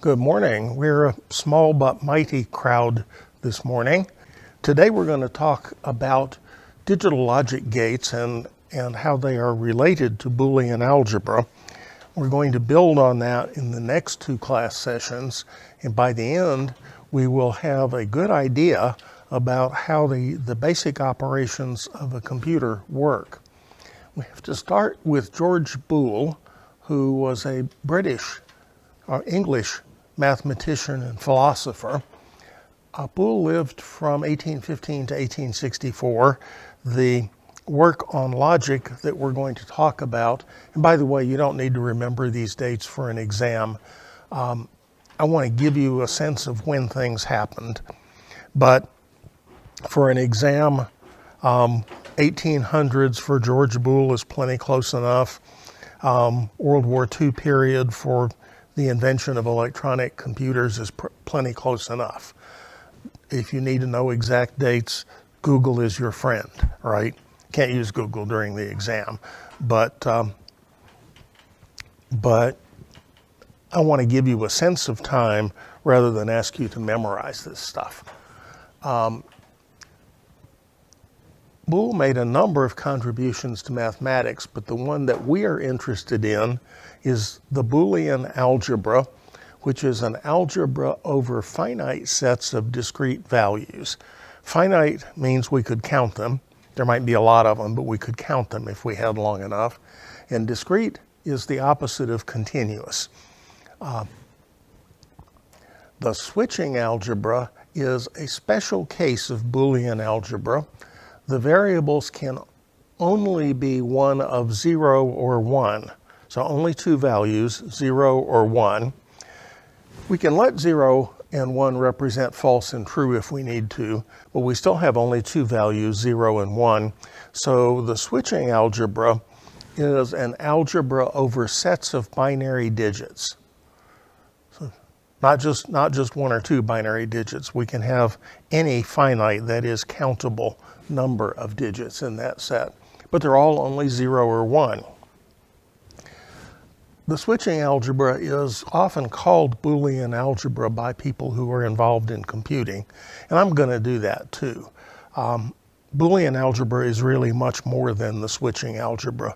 Good morning. We're a small but mighty crowd this morning. Today we're going to talk about digital logic gates and how they are related to Boolean algebra. We're going to build on that in the next two class sessions, and by the end we will have a good idea about how the basic operations of a computer work. We have to start with George Boole, who was a British or English mathematician and philosopher. Boole lived from 1815 to 1864. The work on logic that we're going to talk about, and by the way, you don't need to remember these dates for an exam. I want to give you a sense of when things happened, but for an exam, 1800s for George Boole is plenty close enough. World War II period for the invention of electronic computers is plenty close enough. If you need to know exact dates, Google is your friend, right? Can't use Google during the exam, but I want to give you a sense of time rather than ask you to memorize this stuff. Boole made a number of contributions to mathematics, but the one that we are interested in is the Boolean algebra, which is an algebra over finite sets of discrete values. Finite means we could count them. There might be a lot of them, but we could count them if we had long enough. And discrete is the opposite of continuous. The switching algebra is a special case of Boolean algebra. The variables can only be one of 0 or 1. So only two values, 0 or 1. We can let 0 and 1 represent false and true if we need to, but we still have only two values, 0 and 1. So the switching algebra is an algebra over sets of binary digits. So not just one or two binary digits. We can have any finite, that is countable, number of digits in that set, but they're all only 0 or 1. The switching algebra is often called Boolean algebra by people who are involved in computing, and I'm going to do that too. Boolean algebra is really much more than the switching algebra,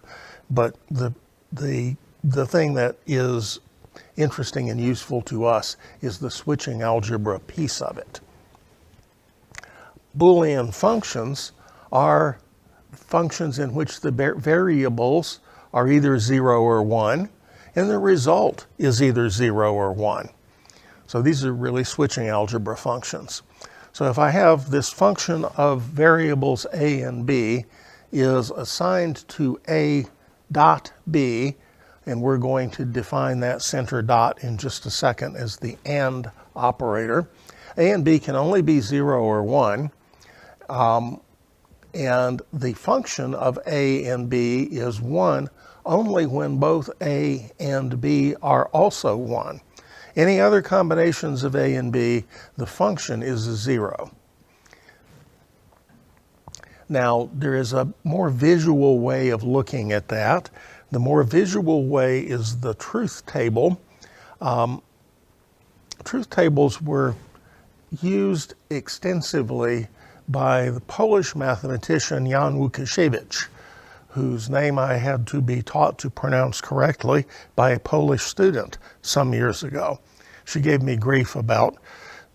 but the thing that is interesting and useful to us is the switching algebra piece of it. Boolean functions are functions in which the variables are either 0 or 1, and the result is either 0 or 1. So these are really switching algebra functions. So if I have this function of variables a and b is assigned to a dot b, and we're going to define that center dot in just a second as the AND operator. A and b can only be 0 or 1. And the function of a and b is 1 only when both a and b are also 1. Any other combinations of a and b, the function is a 0. Now, there is a more visual way of looking at that. The more visual way is the truth table. Truth tables were used extensively by the Polish mathematician Jan Łukasiewicz, whose name I had to be taught to pronounce correctly by a Polish student some years ago. She gave me grief about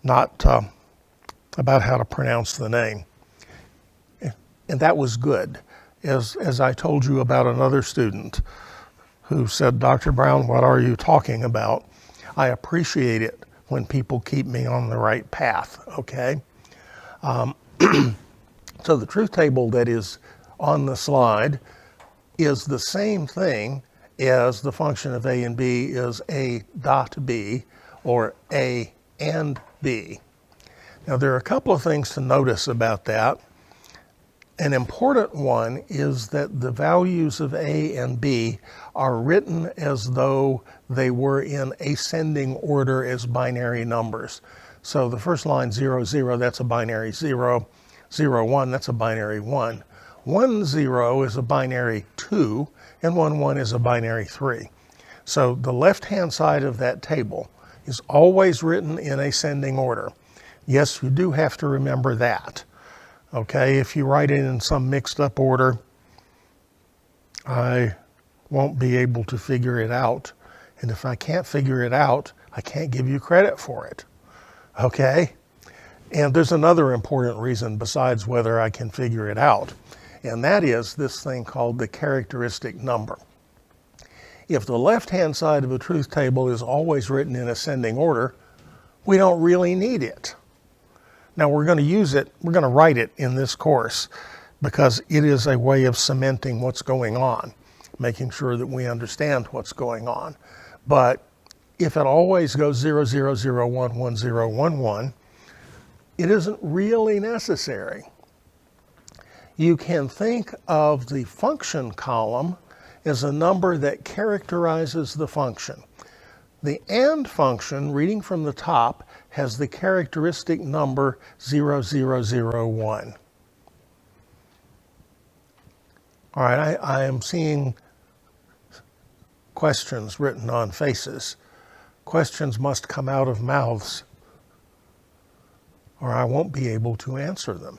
about how to pronounce the name. And that was good. As I told you about another student who said, "Dr. Brown, what are you talking about?" I appreciate it when people keep me on the right path, okay? So the truth table that is on the slide is the same thing as the function of a and b is a dot b, or a and b. Now there are a couple of things to notice about that. An important one is that the values of a and b are written as though they were in ascending order as binary numbers. So the first line 0, 0, that's a binary 0. 0, 1, that's a binary 1. 1, 0 is a binary 2, and 1, 1 is a binary 3. So the left-hand side of that table is always written in ascending order. Yes, you do have to remember that. Okay, if you write it in some mixed up order, I won't be able to figure it out. And if I can't figure it out, I can't give you credit for it. Okay? And there's another important reason besides whether I can figure it out, and that is this thing called the characteristic number. If the left-hand side of a truth table is always written in ascending order, we don't really need it. Now we're going to use it, we're going to write it in this course because it is a way of cementing what's going on, making sure that we understand what's going on. But if it always goes 0, 0, 0, 1, 1, 0, 1, 1, it isn't really necessary. You can think of the function column as a number that characterizes the function. The AND function, reading from the top, has the characteristic number 0, 0, 0, 1. All right, I am seeing questions written on faces. Questions must come out of mouths, or I won't be able to answer them.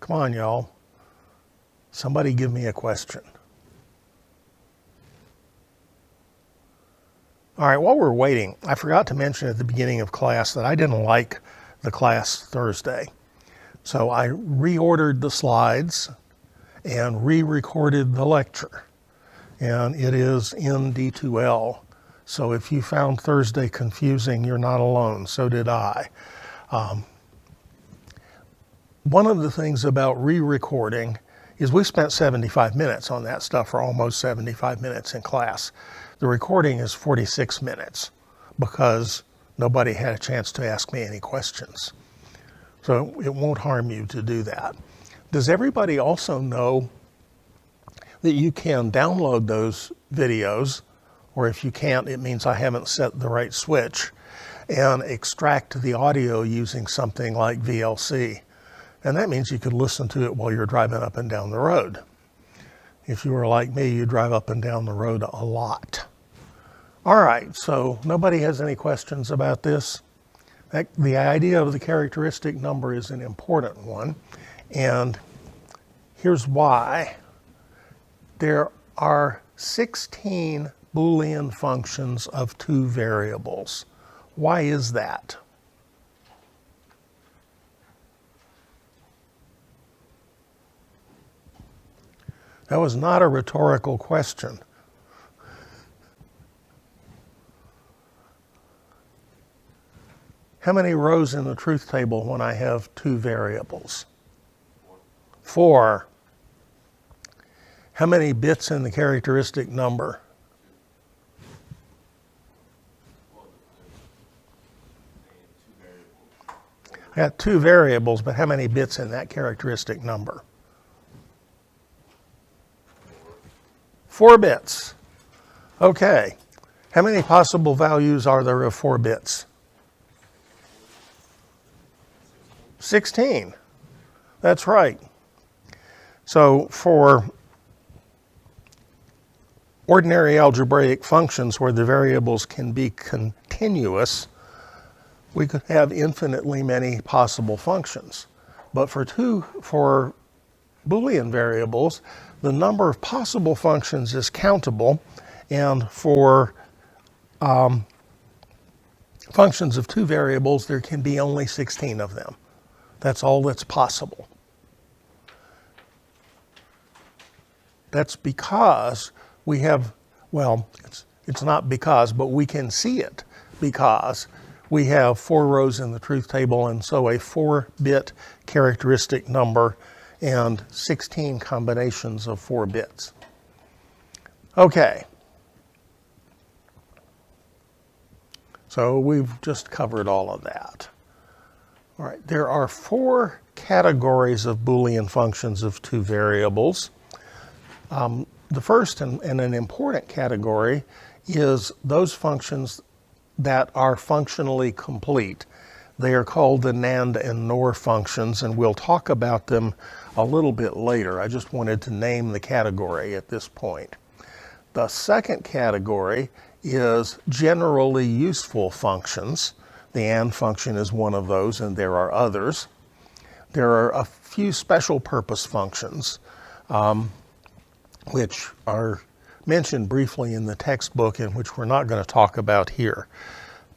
Come on, y'all. Somebody give me a question. All right, while we're waiting, I forgot to mention at the beginning of class that I didn't like the class Thursday. So I reordered the slides and re-recorded the lecture. And it is in D2L. So if you found Thursday confusing, you're not alone. So did I. One of the things about re-recording is we spent 75 minutes on that stuff, or almost 75 minutes in class. The recording is 46 minutes because nobody had a chance to ask me any questions. So it won't harm you to do that. Does everybody also know that you can download those videos, or if you can't, it means I haven't set the right switch, and extract the audio using something like VLC? And that means you could listen to it while you're driving up and down the road. If you were like me, you drive up and down the road a lot. All right, so nobody has any questions about this? The idea of the characteristic number is an important one, and here's why. There are 16 Boolean functions of 2 variables. Why is that? That was not a rhetorical question. How many rows in the truth table when I have 2 variables? 4. How many bits in the characteristic number? I got 2 variables, but how many bits in that characteristic number? 4 bits. Okay. How many possible values are there of 4 bits? 16. That's right. So for ordinary algebraic functions where the variables can be continuous, we could have infinitely many possible functions. But for Boolean variables, the number of possible functions is countable, and for functions of 2 variables, there can be only 16 of them. That's all that's possible. That's because we have, well, it's not because, but we can see it because we have 4 rows in the truth table, and so a 4-bit characteristic number and 16 combinations of 4 bits. Okay. So we've just covered all of that. All right, there are 4 categories of Boolean functions of 2 variables. The first and an important category is those functions that are functionally complete. They are called the NAND and NOR functions, and we'll talk about them a little bit later. I just wanted to name the category at this point. The second category is generally useful functions. The AND function is one of those, and there are others. There are a few special purpose functions, which are mentioned briefly in the textbook and which we're not going to talk about here.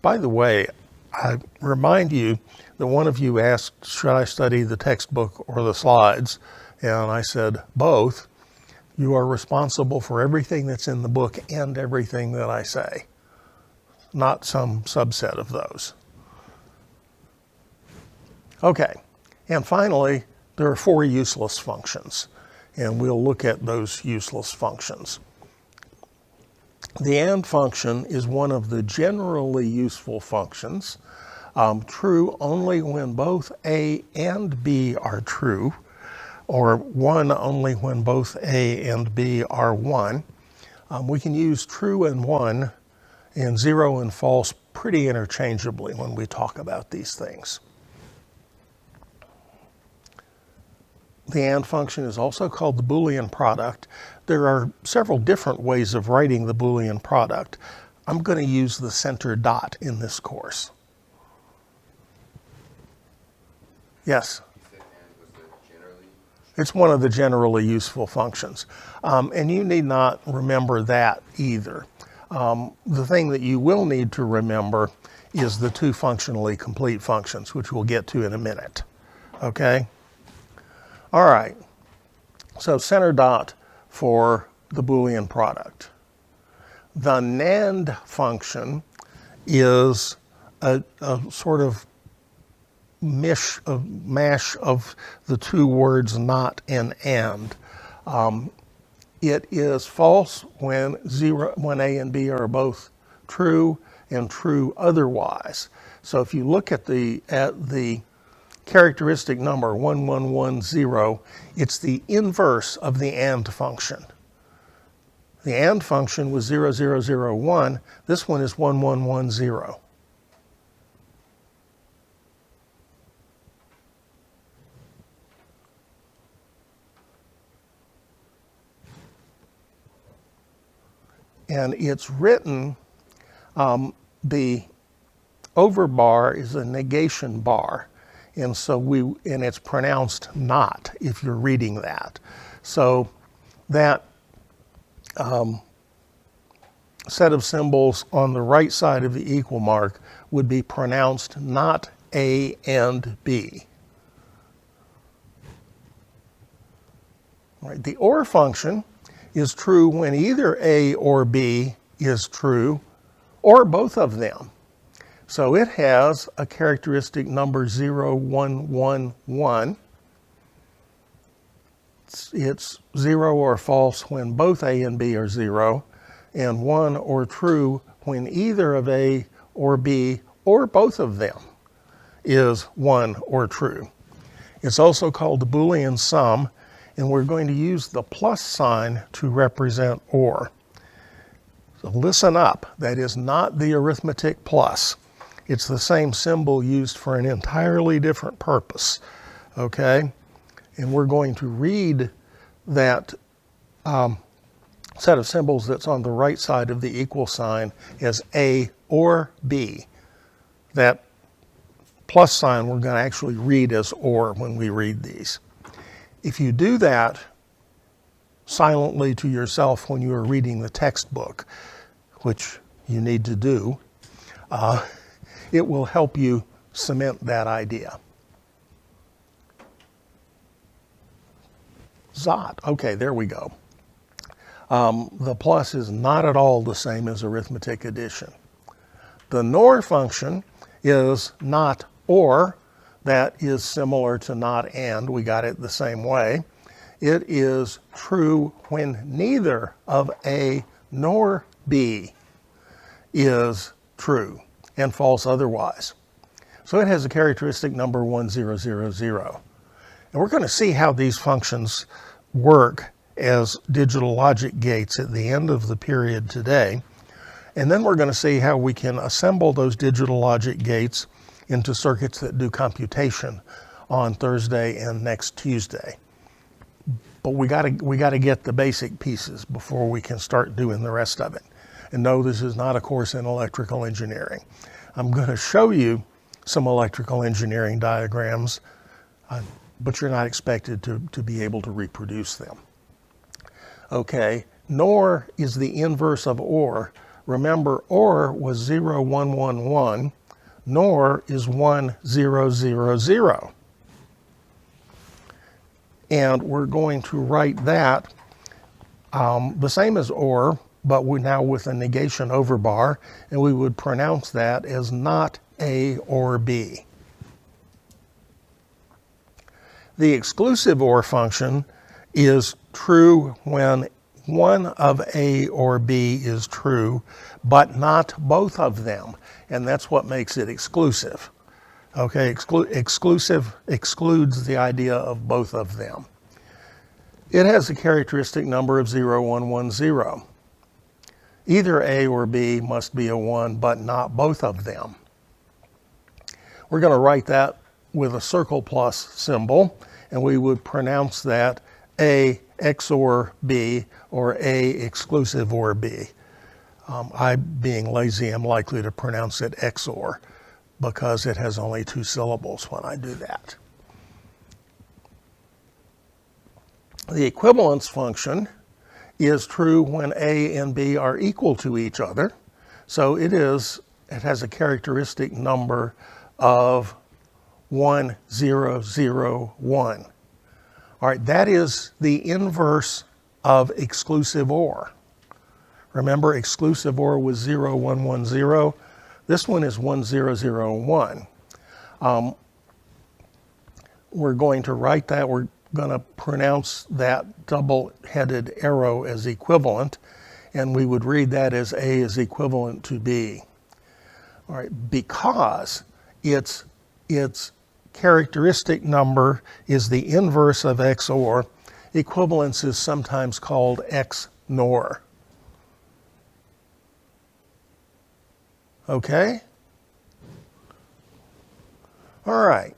By the way, I remind you that one of you asked, should I study the textbook or the slides? And I said, both. You are responsible for everything that's in the book and everything that I say, not some subset of those. Okay, and finally, there are 4 useless functions, and we'll look at those useless functions. The AND function is one of the generally useful functions, true only when both A and B are true, or 1 only when both A and B are 1. We can use true and 1 and 0 and false pretty interchangeably when we talk about these things. The AND function is also called the Boolean product. There are several different ways of writing the Boolean product. I'm going to use the center dot in this course. Yes? You said AND was the generally? It's one of the generally useful functions. And you need not remember that either. The thing that you will need to remember is the 2 functionally complete functions, which we'll get to in a minute. Okay? All right, so center dot for the Boolean product. The NAND function is a sort of mash of the 2 words not and and. It is false when A and B are both true and true otherwise. So if you look at the characteristic number 1110, it's the inverse of the AND function. The AND function was 0001. This one is 1110. And it's written, the over bar is a negation bar. And so it's pronounced not if you're reading that. So that set of symbols on the right side of the equal mark would be pronounced not A and B. Right. The OR function is true when either A or B is true, or both of them. So it has a characteristic number 0111. It's 0 or false when both A and B are 0, and 1 or true when either of A or B or both of them is 1 or true. It's also called the Boolean sum, and we're going to use the plus sign to represent OR. So listen up, that is not the arithmetic plus. It's the same symbol used for an entirely different purpose, okay? And we're going to read that set of symbols that's on the right side of the equal sign as A or B. That plus sign we're going to actually read as OR when we read these. If you do that silently to yourself when you are reading the textbook, which you need to do, it will help you cement that idea. Zot, okay, there we go. The plus is not at all the same as arithmetic addition. The NOR function is not OR. That is similar to not and. We got it the same way. It is true when neither of A nor B is true, and false otherwise. So it has a characteristic number 1000. And we're going to see how these functions work as digital logic gates at the end of the period today. And then we're going to see how we can assemble those digital logic gates into circuits that do computation on Thursday and next Tuesday. But we gotta get the basic pieces before we can start doing the rest of it. And no, this is not a course in electrical engineering. I'm going to show you some electrical engineering diagrams, but you're not expected to be able to reproduce them. Okay, NOR is the inverse of OR. Remember, OR was 0, 1, 1, 1. NOR is 1, 0, 0, 0. And we're going to write that the same as OR, but we're now with a negation over bar, and we would pronounce that as not A or B. The exclusive OR function is true when one of A or B is true, but not both of them, and that's what makes it exclusive. Okay, exclusive excludes the idea of both of them. It has a characteristic number of 0, 1, 1, 0. Either A or B must be a 1, but not both of them. We're going to write that with a circle plus symbol, and we would pronounce that A XOR B or A exclusive OR B. I, being lazy, am likely to pronounce it XOR because it has only 2 syllables when I do that. The equivalence function is true when A and B are equal to each other. So it has a characteristic number of 1, 0, 0, 1. All right, that is the inverse of exclusive OR. Remember, exclusive OR was 0, 1, 1, 0. This one is 1, 0, 0, 1. We're going to write that. We're going to pronounce that double-headed arrow as equivalent, and we would read that as A is equivalent to B. All right, because its characteristic number is the inverse of XOR, equivalence is sometimes called XNOR. Okay? All right,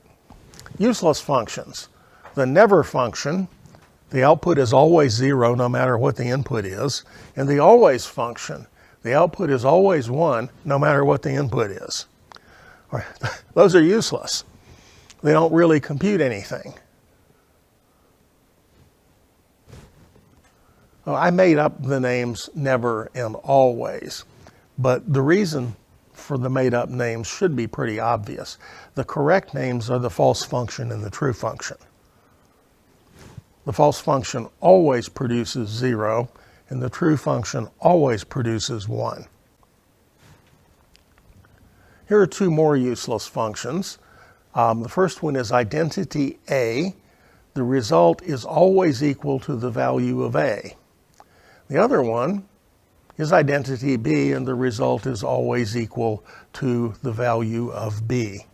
useless functions. The never function, the output is always 0 no matter what the input is, and the always function, the output is always 1 no matter what the input is. All right, those are useless. They don't really compute anything. Well, I made up the names never and always, but the reason for the made-up names should be pretty obvious. The correct names are the false function and the true function. The false function always produces 0, and the true function always produces 1. Here are 2 more useless functions. The first one is identity A. The result is always equal to the value of A. The other one is identity B, and the result is always equal to the value of B.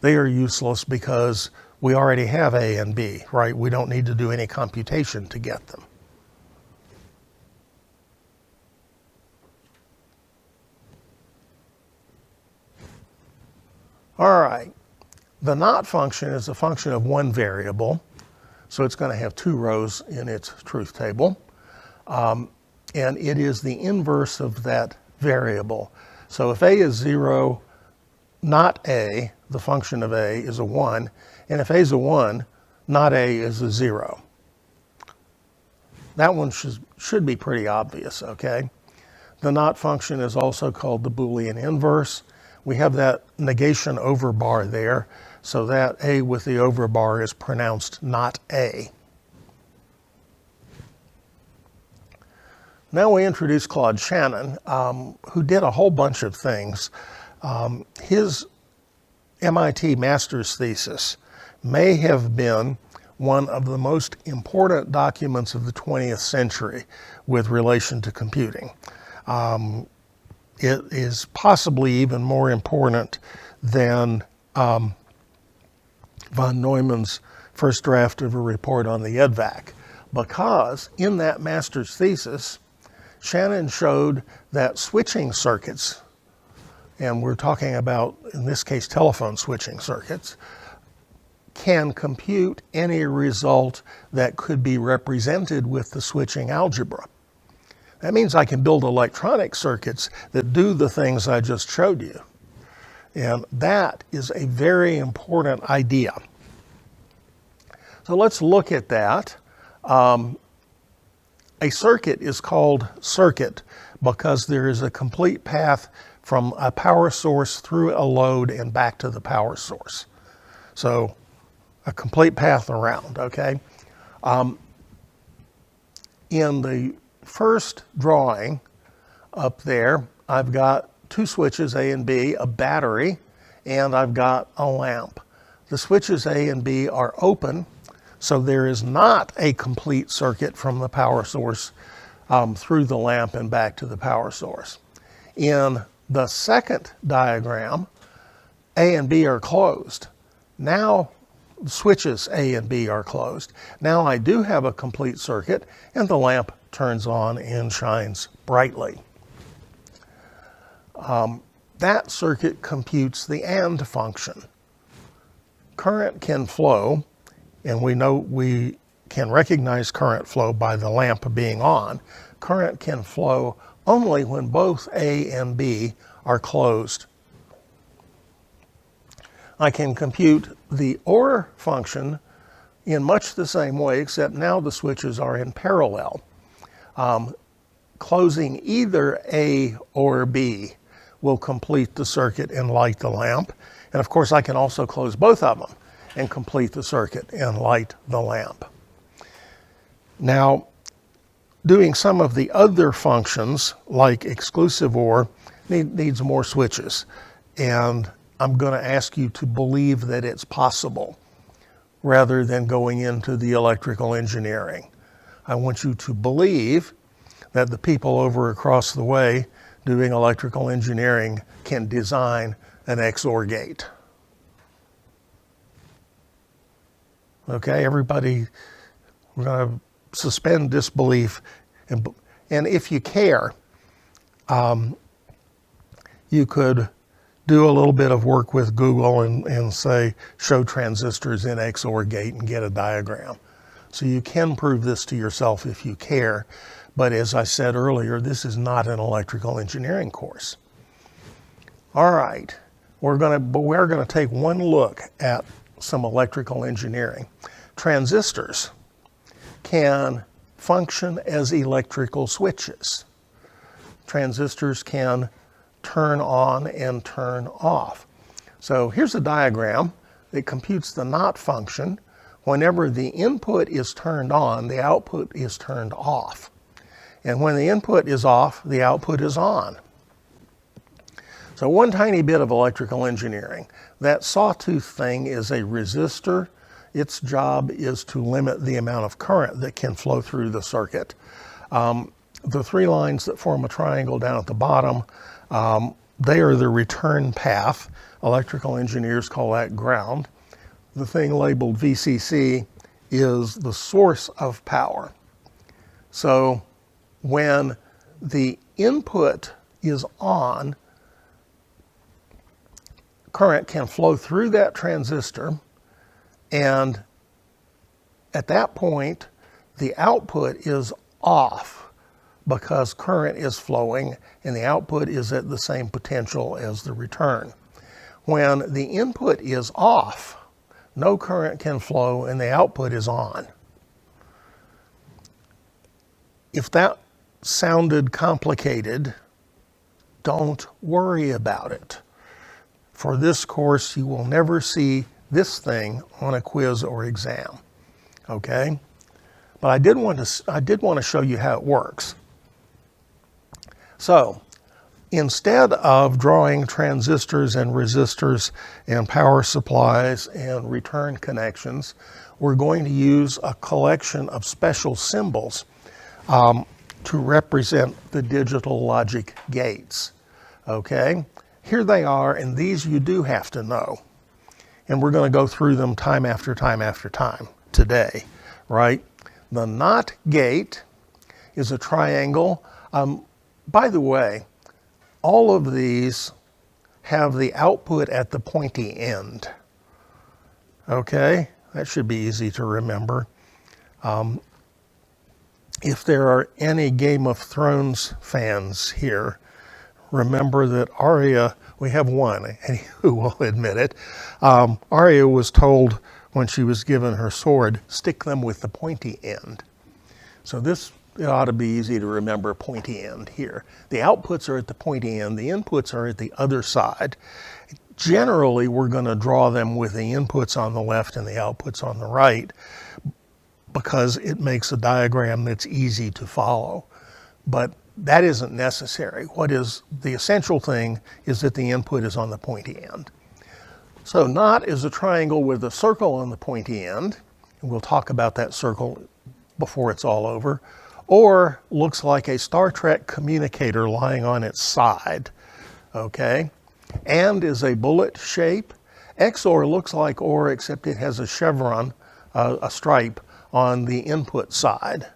They are useless because we already have A and B, right? We don't need to do any computation to get them. All right, the not function is a function of 1 variable, so it's going to have 2 rows in its truth table. And it is the inverse of that variable. So if A is 0, not A, the function of A, is a 1, and if A is a 1, not A is a 0. That one should be pretty obvious, okay? The not function is also called the Boolean inverse. We have that negation over bar there, so that A with the over bar is pronounced not A. Now we introduce Claude Shannon, who did a whole bunch of things. His MIT master's thesis may have been one of the most important documents of the 20th century with relation to computing. It is possibly even more important than von Neumann's first draft of a report on the EDVAC, because in that master's thesis, Shannon showed that switching circuits, and we're talking about, in this case, telephone switching circuits, can compute any result that could be represented with the switching algebra. That means I can build electronic circuits that do the things I just showed you. And that is a very important idea. So let's look at that. A circuit is called circuit because there is a complete path from a power source through a load and back to the power source. So a complete path around, okay? In the first drawing up there, I've got two switches, A and B, a battery, and I've got a lamp. The switches A and B are open, so there is not a complete circuit from the power source through the lamp and back to the power source. In the second diagram, A and B are closed. Now, the switches A and B are closed. Now I do have a complete circuit, and the lamp turns on and shines brightly. That circuit computes the AND function. Current can flow, and we know we can recognize current flow by the lamp being on. Current can flow only when both A and B are closed. I can compute the OR function in much the same way, except now the switches are in parallel. Closing either A or B will complete the circuit and light the lamp. And of course, I can also close both of them and complete the circuit and light the lamp. Now, doing some of the other functions, like exclusive OR, needs more switches. And I'm going to ask you to believe that it's possible rather than going into the electrical engineering. I want you to believe that the people over across the way doing electrical engineering can design an XOR gate. Okay, everybody, we're going to suspend disbelief. And if you care, you could do a little bit of work with Google and say, show transistors in XOR gate and get a diagram. So you can prove this to yourself if you care. But as I said earlier, this is not an electrical engineering course. All right, we're going to take one look at some electrical engineering. Transistors can function as electrical switches. Transistors can turn on and turn off. So here's a diagram that computes the NOT function. Whenever the input is turned on, the output is turned off. And when the input is off, the output is on. So one tiny bit of electrical engineering. That sawtooth thing is a resistor. Its job is to limit the amount of current that can flow through the circuit. The three lines that form a triangle down at the bottom, they are the return path. Electrical engineers call that ground. The thing labeled VCC is the source of power. So when the input is on, current can flow through that transistor, and at that point, the output is off because current is flowing and the output is at the same potential as the return. When the input is off, no current can flow and the output is on. If that sounded complicated, don't worry about it. For this course, you will never see this thing on a quiz or exam, okay? But I did want to show you how it works. So, instead of drawing transistors and resistors and power supplies and return connections, we're going to use a collection of special symbols to represent the digital logic gates, okay? Here they are, and these you do have to know. And we're going to go through them time after time after time today, right? The NOT gate is a triangle. By the way, all of these have the output at the pointy end. Okay, that should be easy to remember. If there are any Game of Thrones fans here, remember that Arya, we have one who will admit it, Arya was told when she was given her sword, stick them with the pointy end. So this, it ought to be easy to remember pointy end here. The outputs are at the pointy end, the inputs are at the other side. Generally, we're going to draw them with the inputs on the left and the outputs on the right because it makes a diagram that's easy to follow. But that isn't necessary. What is the essential thing is that the input is on the pointy end. So knot is a triangle with a circle on the pointy end, and we'll talk about that circle before it's all over, or looks like a Star Trek communicator lying on its side, okay? And is a bullet shape. XOR looks like OR except it has a chevron, a stripe on the input side.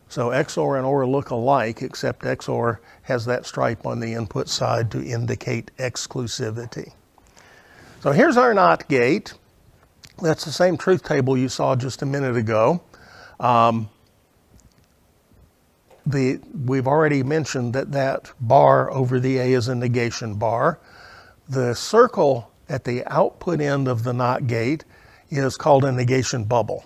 So XOR and OR look alike except XOR has that stripe on the input side to indicate exclusivity. So here's our NOT gate. That's the same truth table you saw just a minute ago. We've already mentioned that bar over the A is a negation bar. The circle at the output end of the NOT gate is called a negation bubble.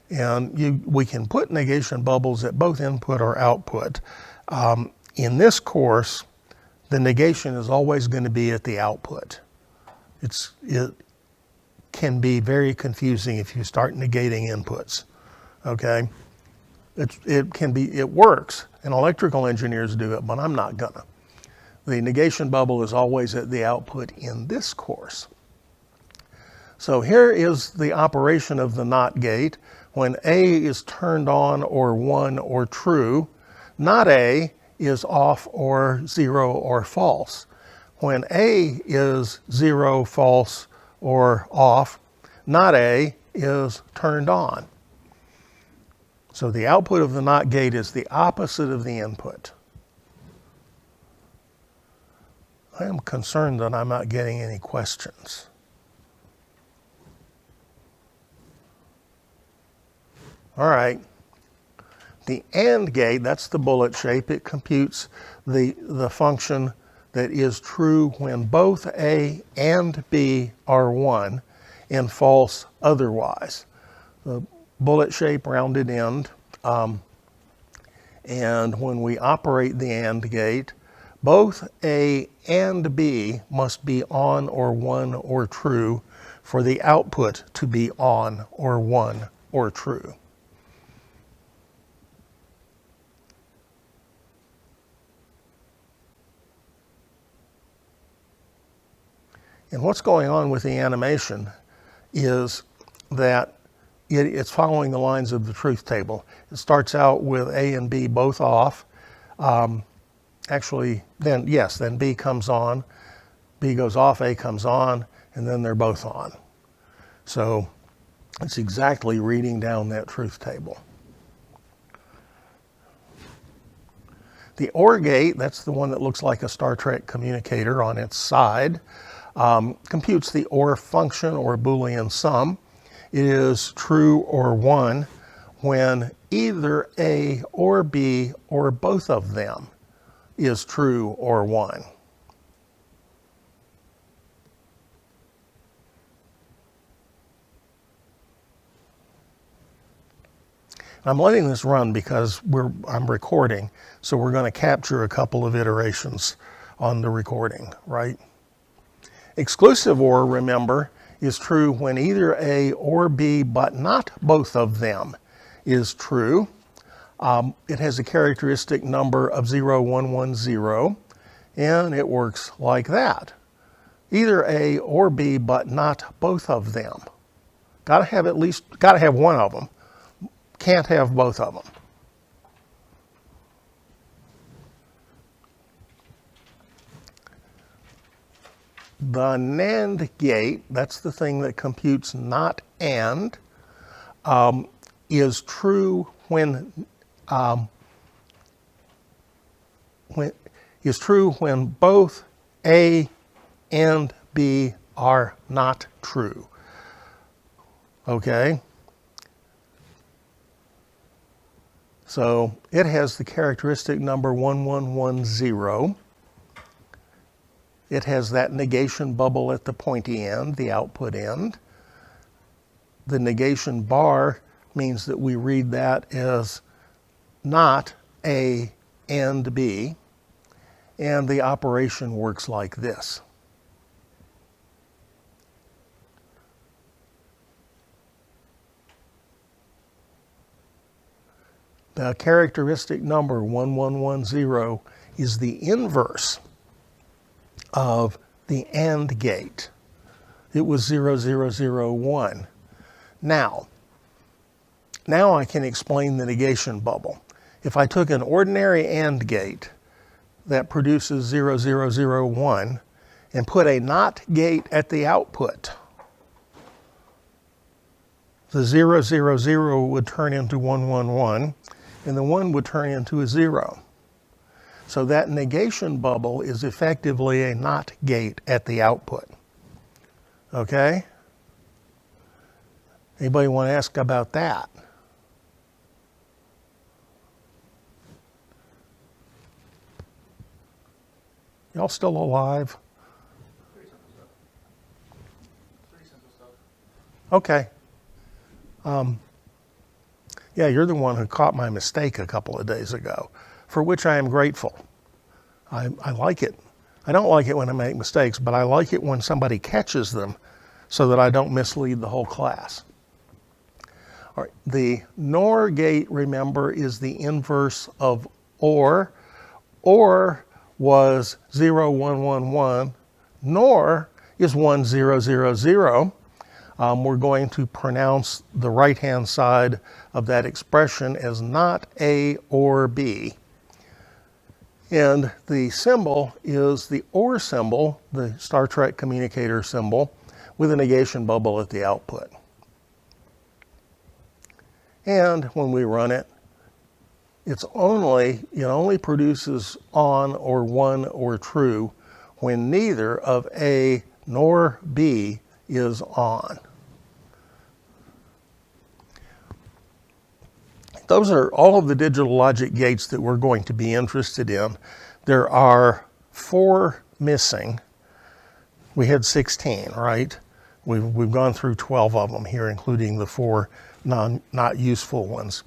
And we can put negation bubbles at both input or output. In this course, the negation is always going to be at the output. It can be very confusing if you start negating inputs, okay? It works, and electrical engineers do it, but I'm not gonna. The negation bubble is always at the output in this course. So here is the operation of the NOT gate. When A is turned on or 1 or true, not A is off or 0 or false. When A is 0, false, or off, not A is turned on. So the output of the NOT gate is the opposite of the input. I am concerned that I'm not getting any questions. All right. The AND gate, that's the bullet shape. It computes the function that is true when both A and B are 1 and false otherwise. The bullet shape, rounded end, and when we operate the AND gate, both A and B must be on or 1 or true for the output to be on or 1 or true. And what's going on with the animation is that it's following the lines of the truth table. It starts out with A and B both off. Actually, then B comes on, B goes off, A comes on, and then they're both on. So it's exactly reading down that truth table. The OR gate, that's the one that looks like a Star Trek communicator on its side. Computes the OR function or Boolean sum. It is true or 1 when either A or B or both of them is true or 1. I'm letting this run because I'm recording, so we're going to capture a couple of iterations on the recording, right? Exclusive OR, remember, is true when either A or B, but not both of them, is true. It has a characteristic number of 0, 1, 1, 0, and it works like that. Either A or B, but not both of them. Got to have one of them. Can't have both of them. The NAND gate, that's the thing that computes not and, is true when both A and B are not true. Okay? So it has the characteristic number 1110. It has that negation bubble at the pointy end, the output end. The negation bar means that we read that as not A and B, and the operation works like this. The characteristic number 1110 is the inverse of the AND gate. It was 0001. Now I can explain the negation bubble. If I took an ordinary AND gate that produces 0001 and put a NOT gate at the output, the 000 would turn into 111, and the 1 would turn into a 0. So that negation bubble is effectively a NOT gate at the output. Okay? Anybody want to ask about that? Y'all still alive? Pretty simple stuff. Pretty simple stuff. Okay. Yeah, you're the one who caught my mistake a couple of days ago, for which I am grateful. I like it. I don't like it when I make mistakes, but I like it when somebody catches them so that I don't mislead the whole class. All right, the NOR gate, remember, is the inverse of OR. OR was 0111. NOR is 1000. We're going to pronounce the right-hand side of that expression as not A or B. And the symbol is the OR symbol, the Star Trek communicator symbol, with a negation bubble at the output. And when we run it, it only produces on or 1 or true when neither of A nor B is on. Those are all of the digital logic gates that we're going to be interested in. There are 4 missing. We had 16, right? We've gone through 12 of them here, including the 4 not useful ones.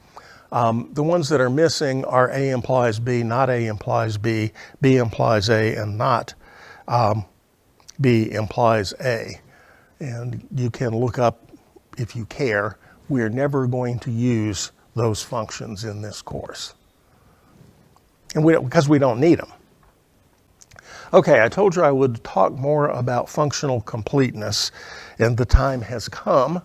The ones that are missing are A implies B, not A implies B, B implies A, and not B implies A. And you can look up, if you care, we're never going to use those functions in this course. And because we don't need them. Okay, I told you I would talk more about functional completeness, and the time has come.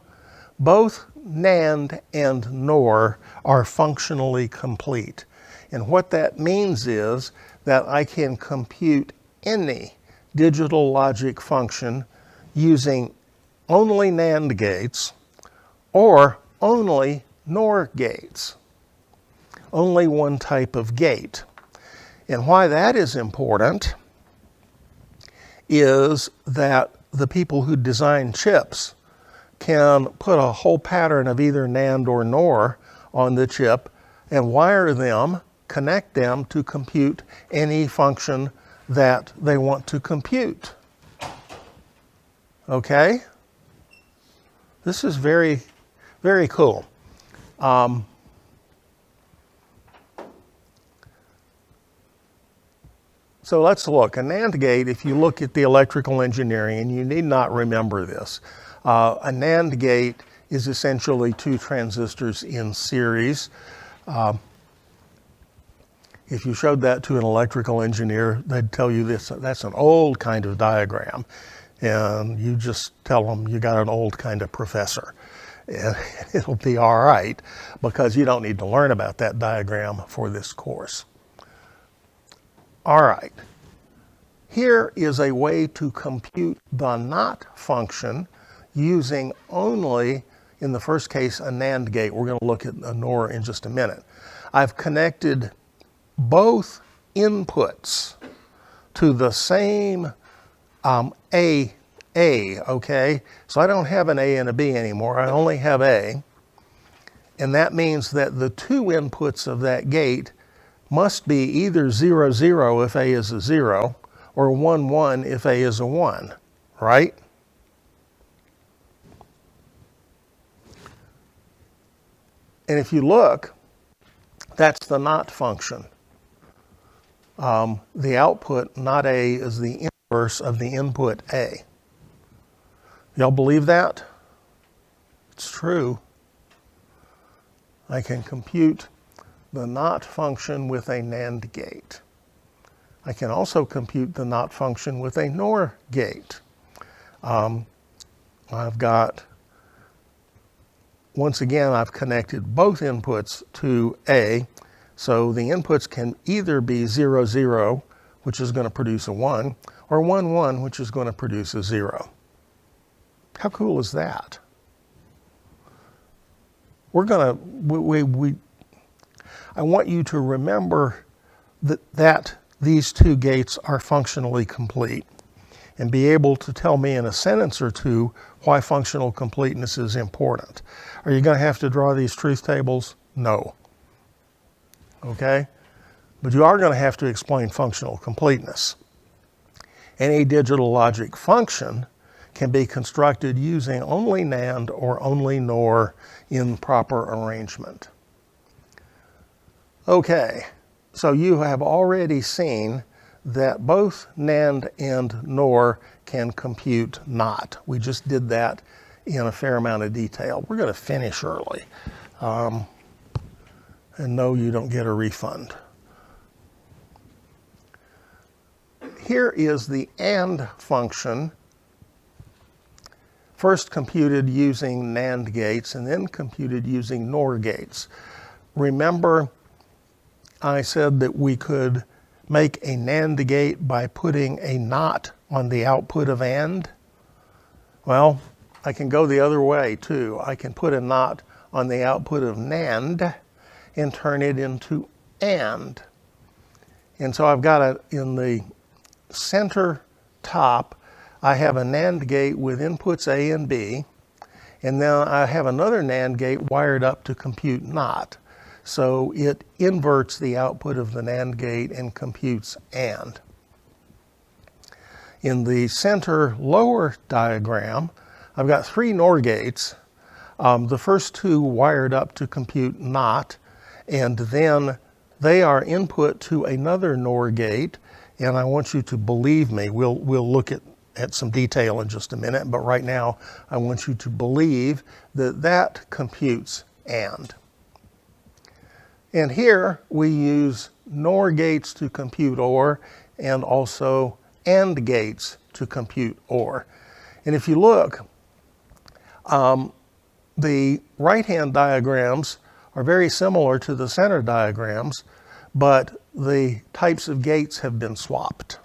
Both NAND and NOR are functionally complete. And what that means is that I can compute any digital logic function using only NAND gates or only NOR gates. Only one type of gate. And why that is important is that the people who design chips can put a whole pattern of either NAND or NOR on the chip and wire them, connect them to compute any function that they want to compute. Okay? This is very, very cool. So let's look. A NAND gate, if you look at the electrical engineering, and you need not remember this, a NAND gate is essentially 2 transistors in series. If you showed that to an electrical engineer, they'd tell you that's an old kind of diagram. And you just tell them you got an old kind of professor. And it'll be all right, because you don't need to learn about that diagram for this course. All right. Here is a way to compute the NOT function using only, in the first case, a NAND gate. We're going to look at a NOR in just a minute. I've connected both inputs to the same A, okay? So I don't have an A and a B anymore. I only have A. And that means that the two inputs of that gate must be either 0, 0 if A is a 0, or 1, 1 if A is a 1, right? And if you look, that's the not function. The output, not A, is the inverse of the input A. Y'all believe that? It's true. I can compute the not function with a NAND gate. I can also compute the not function with a NOR gate. I've got, once again, I've connected both inputs to A. So the inputs can either be 0, 0, which is going to produce a 1, or 1, 1, which is going to produce a 0. How cool is that? We're going to, I want you to remember that these two gates are functionally complete and be able to tell me in a sentence or two why functional completeness is important. Are you going to have to draw these truth tables? No. Okay? But you are going to have to explain functional completeness. Any digital logic function can be constructed using only NAND or only NOR in proper arrangement. Okay, so you have already seen that both NAND and NOR can compute not. We just did that in a fair amount of detail. We're going to finish early. And no, you don't get a refund. Here is the AND function, first computed using NAND gates and then computed using NOR gates. Remember, I said that we could make a NAND gate by putting a not on the output of AND. Well, I can go the other way too. I can put a not on the output of NAND and turn it into AND. And so I've got it in the center top. I have a NAND gate with inputs A and B, and then I have another NAND gate wired up to compute not. So it inverts the output of the NAND gate and computes AND. In the center lower diagram, I've got three NOR gates. The first two wired up to compute not, and then they are input to another NOR gate, and I want you to believe me. We'll look at some detail in just a minute, but right now I want you to believe that that computes AND. And here we use NOR gates to compute OR and also AND gates to compute OR. And if you look, the right-hand diagrams are very similar to the center diagrams, but the types of gates have been swapped.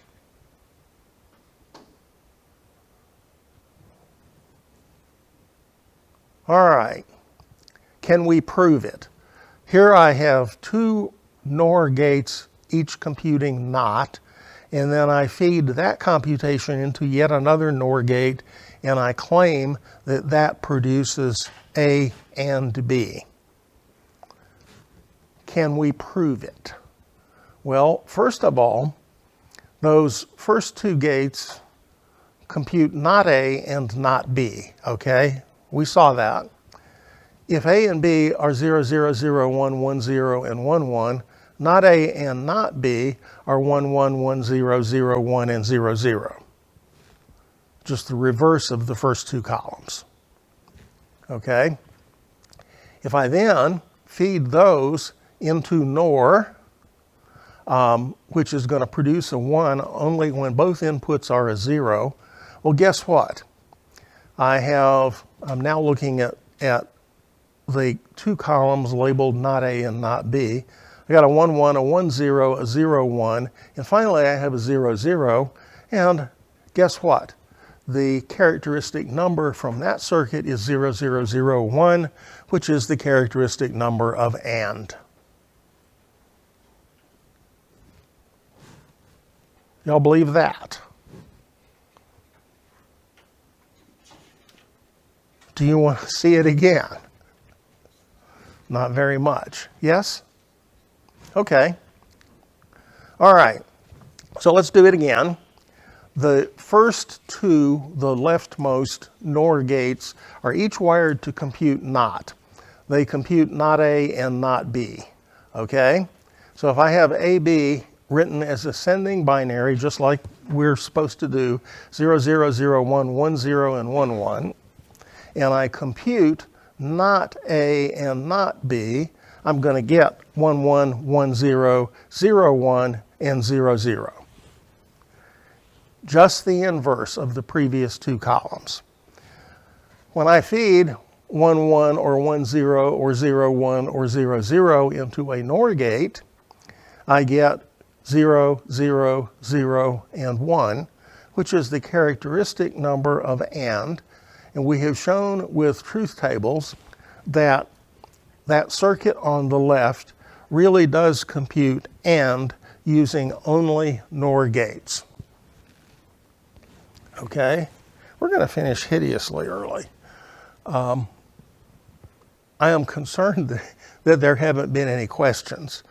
All right, can we prove it? Here I have two NOR gates, each computing not, and then I feed that computation into yet another NOR gate, and I claim that that produces A and B. Can we prove it? Well, first of all, those first two gates compute not A and not B, okay? We saw that. If A and B are 0, 0, 0, 1, 1, 0, and 1, 1, not A and not B are 1, 1, 1, 0, 0, 1, and 0, 0. Just the reverse of the first two columns. Okay? If I then feed those into NOR, which is going to produce a 1 only when both inputs are a 0, well, guess what? I'm now looking at the two columns labeled not A and not B. I got a 1, 1, a 1, 0, a 0, 1, and finally I have a 0, 0, and guess what? The characteristic number from that circuit is 0, 0, 0, 1, which is the characteristic number of AND. Y'all believe that? Do you want to see it again? Not very much. Yes? Okay. All right. So let's do it again. The first two, the leftmost NOR gates, are each wired to compute not. They compute not A and not B. Okay? So if I have AB written as ascending binary, just like we're supposed to do, 0, 0, 0, 1, 1, 0, and 1, 1, and I compute not A and not B, I'm going to get 1, 1, 1, 0, 0, 1, and 0, 0. Just the inverse of the previous two columns. When I feed 1, 1, or 1, 0, or 0, 1, or 0, 0 into a NOR gate, I get 0, 0, 0, and 1, which is the characteristic number of AND. And we have shown with truth tables that that circuit on the left really does compute AND using only NOR gates. Okay, we're going to finish hideously early. I am concerned that there haven't been any questions,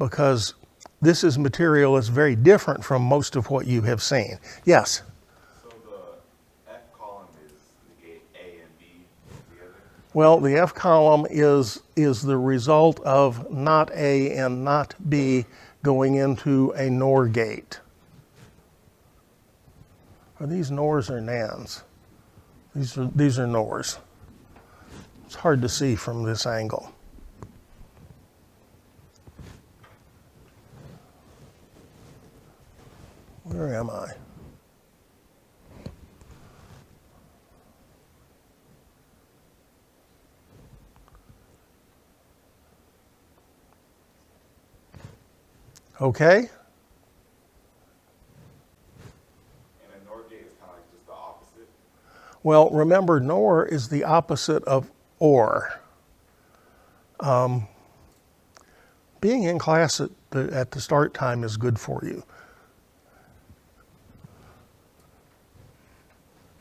because this is material that's very different from most of what you have seen. Yes? So the F column is the gate A and B together? Well, the F column is the result of not A and not B going into a NOR gate. Are these NORs or NANDs? These are NORs. It's hard to see from this angle. Where am I? Okay. Well, remember, NOR is the opposite of OR. Being in class at the start time is good for you,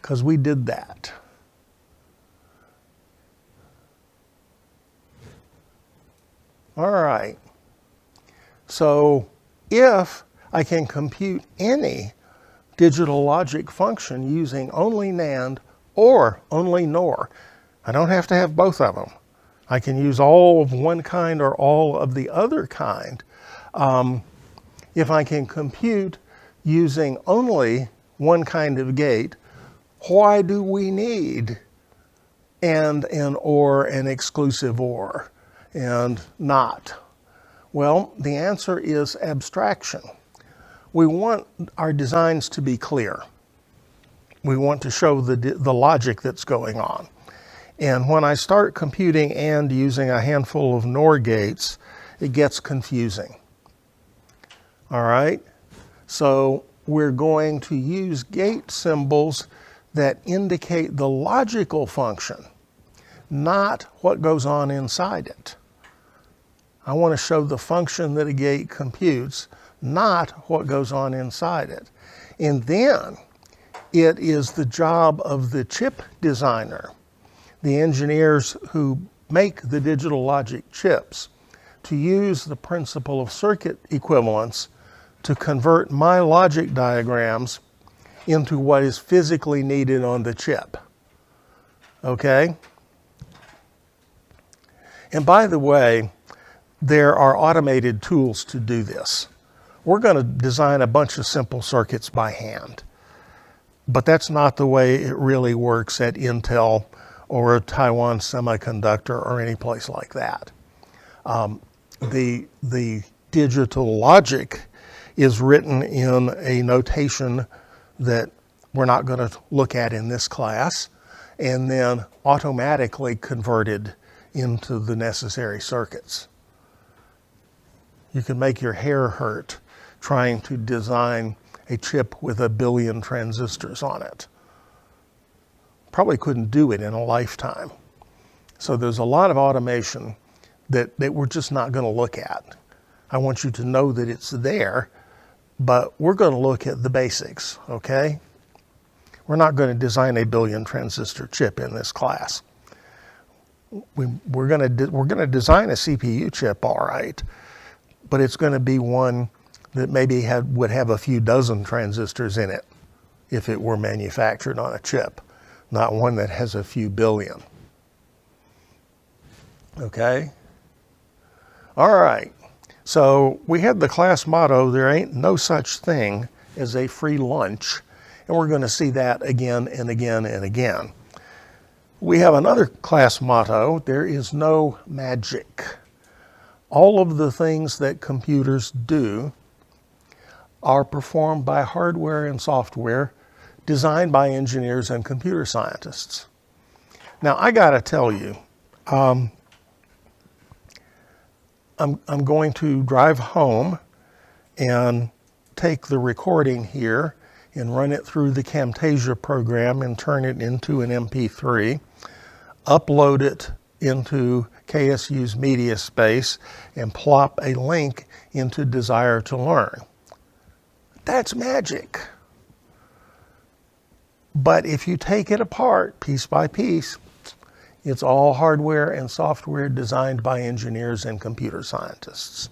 because we did that. All right. So if I can compute any digital logic function using only NAND or only NOR, I don't have to have both of them. I can use all of one kind or all of the other kind. If I can compute using only one kind of gate, why do we need and or, an exclusive or, and not? Well, the answer is abstraction. We want our designs to be clear. We want to show the logic that's going on. And when I start computing AND using a handful of NOR gates, it gets confusing. All right? So we're going to use gate symbols that indicate the logical function, not what goes on inside it. I want to show the function that a gate computes, not what goes on inside it. And then it is the job of the chip designer, the engineers who make the digital logic chips, to use the principle of circuit equivalence to convert my logic diagrams into what is physically needed on the chip. Okay? And by the way, there are automated tools to do this. We're going to design a bunch of simple circuits by hand. But that's not the way it really works at Intel or Taiwan Semiconductor or any place like that. The digital logic is written in a notation that we're not going to look at in this class, and then automatically converted into the necessary circuits. You can make your hair hurt trying to design a chip with 1 billion transistors on it. Probably couldn't do it in a lifetime. So there's a lot of automation that we're just not going to look at. I want you to know that it's there, but we're going to look at the basics, okay? We're not going to design a 1 billion transistor chip in this class. we're going to design a CPU chip, all right, but it's going to be one that maybe would have a few dozen transistors in it if it were manufactured on a chip, not one that has a few billion. Okay? All right. So we had the class motto, there ain't no such thing as a free lunch, and we're going to see that again and again and again. We have another class motto, there is no magic. All of the things that computers do are performed by hardware and software designed by engineers and computer scientists. Now, I got to tell you, I'm going to drive home and take the recording here and run it through the Camtasia program and turn it into an MP3, upload it into KSU's media space, and plop a link into Desire to Learn. That's magic. But if you take it apart piece by piece, it's all hardware and software designed by engineers and computer scientists.